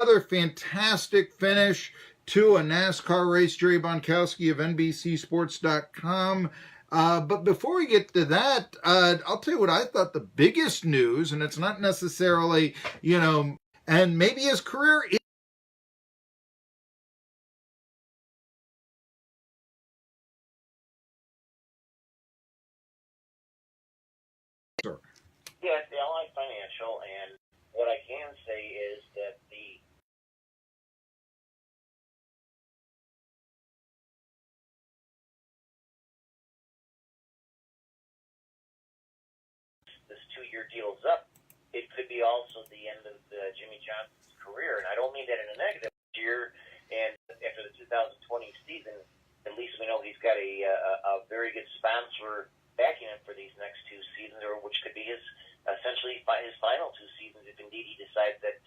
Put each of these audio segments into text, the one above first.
Another fantastic finish to a NASCAR race. Jerry Bonkowski of NBCSports.com. But before we get to that, I'll tell you what I thought the biggest news, and it's not necessarily, and maybe his career is. Yeah, it's the Ally Financial, and what I can say is that this 2-year deal is up, it could be also the end of Jimmy Johnson's career, and I don't mean that in a negative year. And after the 2020 season, at least we know he's got a very good sponsor backing him for these next 2 seasons, or which could be essentially his final 2 seasons if indeed he decides that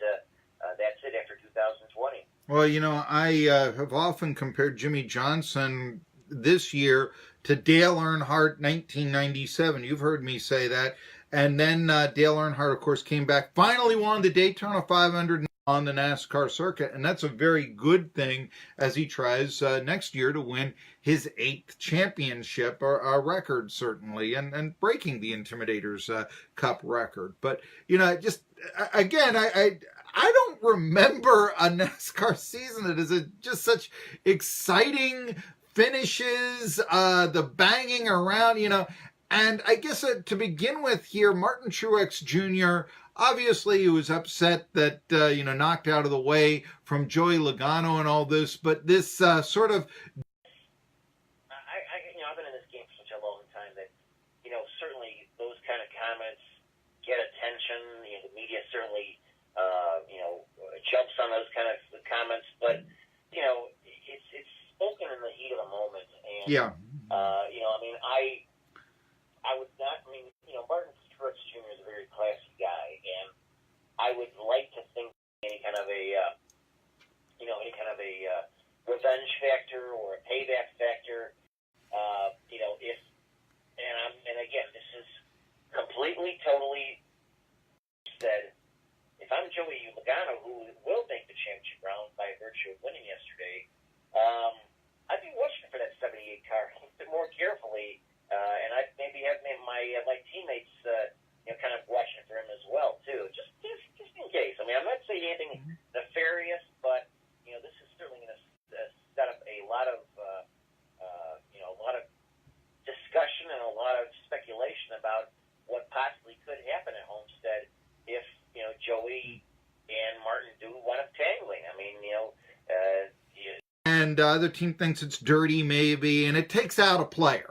that's it after 2020. Well, I have often compared Jimmy Johnson this year to Dale Earnhardt 1997. You've heard me say that. And then Dale Earnhardt, of course, came back, finally won the Daytona 500 on the NASCAR circuit. And that's a very good thing as he tries next year to win his 8th championship, a record, certainly, and breaking the Intimidators Cup record. But, just, again, I don't remember a NASCAR season that is just such exciting finishes, the banging around, And I guess to begin with here, Martin Truex Jr., obviously he was upset that, knocked out of the way from Joey Logano and all this, but this sort of... I've been in this game for such a long time that, certainly those kind of comments get attention. The media certainly, jumps on those kind of comments, but, it's spoken in the heat of the moment. And, yeah. I would not, Martin Truex Jr. is a very classy guy, and I would like to think any kind of a revenge factor or a payback factor, and again, this is completely, totally said, if I'm Joey Logano, who will make the championship round by virtue of winning yesterday, I'd be watching for that 78 car a bit more carefully, and I'd maybe have my teammates, kind of watching for him as well too, just in case. I'm not saying anything nefarious, but this is certainly going to set up a lot of discussion and a lot of speculation about what possibly could happen at Homestead if Joey and Martin do wind up tangling. And the other team thinks it's dirty, maybe, and it takes out a player.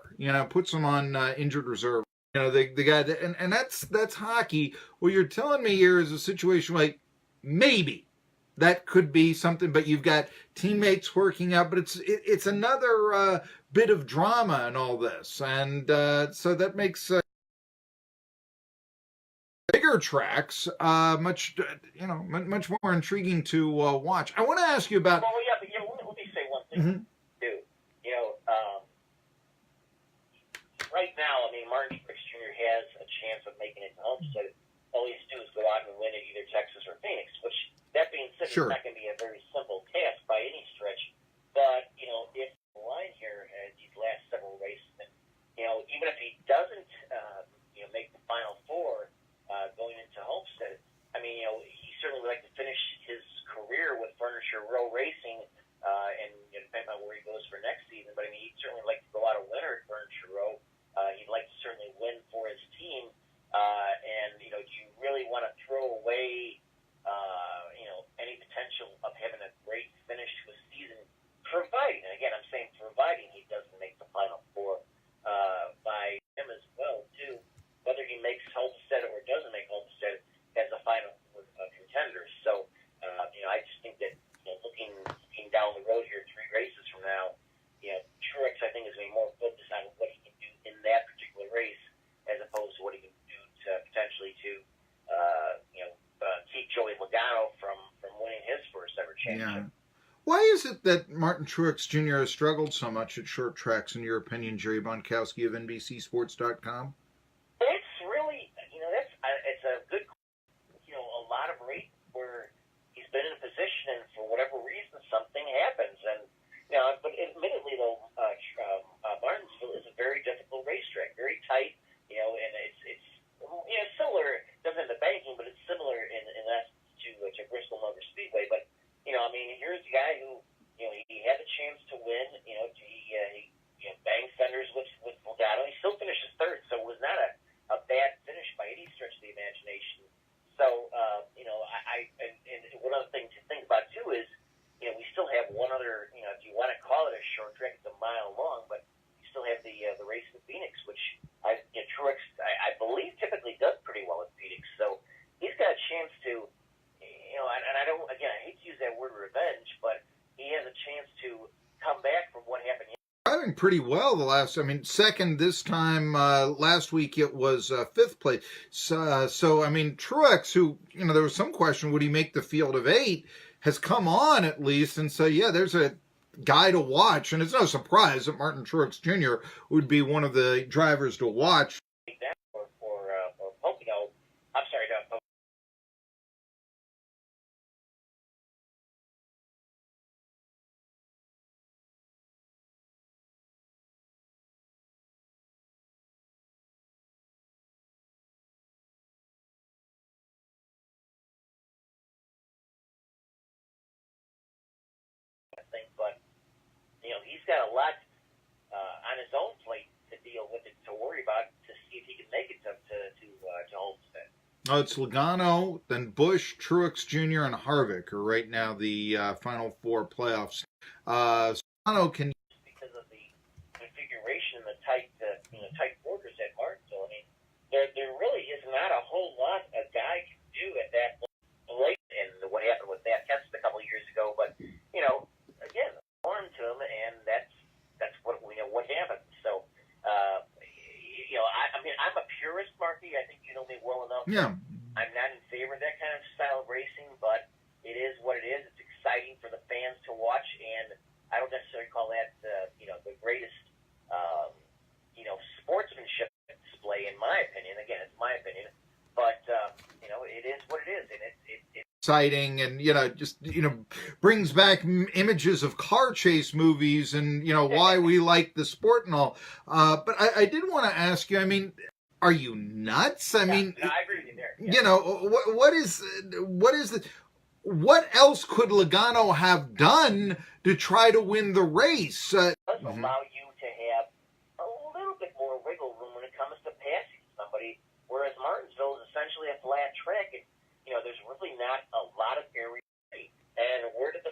Puts them on injured reserve. The guy that, and that's hockey. What you're telling me here is a situation like maybe that could be something, but you've got teammates working out. But it's another bit of drama in all this, and so that makes bigger tracks much more intriguing to watch. I want to ask you about. Well, yeah, but let me say one thing. Mm-hmm. Too. Right now, Martin Truex Jr. has a chance of making it to Homestead. All he has to do is go out and win at either Texas or Phoenix, which, that being said, sure, is not going to be a very simple task by any stretch. But, if the line here these last several races, even if he doesn't, make the Final Four going into Homestead, he certainly would like to finish his career with Furniture Row Racing, and depending on where he goes for next season. But, he'd certainly like to go out a winner at Furniture Row. He'd like to certainly win for his team. And, do you really want to throw away, any potential of having a great finish to a season, providing, and again, I'm saying providing he doesn't make the Final Four by him as well, too. Whether he makes Homestead or doesn't make Homestead as a Final Four contender. So, I just think that, looking down the road here 3 races from now, Truex, I think, is going to be more focused on what he can do in that particular race as opposed to what he can do potentially to keep Joey Logano from winning his first ever championship. Yeah. Why is it that Martin Truex Jr. has struggled so much at short tracks, in your opinion, Jerry Bonkowski of NBCSports.com? It's really, it's a good, a lot of race where he's been in a position hate to use that word revenge, but he has a chance to come back from what happened. Driving pretty well the last, second this time. Last week it was fifth place. So, Truex, who, there was some question, would he make the field of 8, has come on at least. And so, yeah, there's a guy to watch. And it's no surprise that Martin Truex Jr. would be one of the drivers to watch. Or Pocono, I'm sorry, not thing, but he's got a lot on his own plate to deal with it, to worry about, to see if he can make it to Homestead. Oh, it's Logano, then Busch, Truex Jr., and Harvick are right now the final 4 playoffs. Logano can, because of the configuration and the tight quarters at Martinsville. There really is not a whole lot a guy can do at that late, and what happened with Matt Kenseth a couple of years ago. But again, harm to him, and that's what we know what happened. So, I'm a purist, Marky. I think you know me well enough. yeah. I'm not in favor of that kind of style of racing, but it is what it is. It's exciting for the fans to watch, and I don't necessarily call that the greatest sportsmanship display, in my opinion. Again, it's my opinion, but it is what it is, and it's exciting, and just brings back images of car chase movies, and why we like the sport and all. But I did want to ask you. Are you nuts? no, I agree with you there. Yeah. What else could Logano have done to try to win the race? It does allow you to have a little bit more wiggle room when it comes to passing somebody, whereas Martinsville is essentially a flat track, and there's really not a lot of area. And where did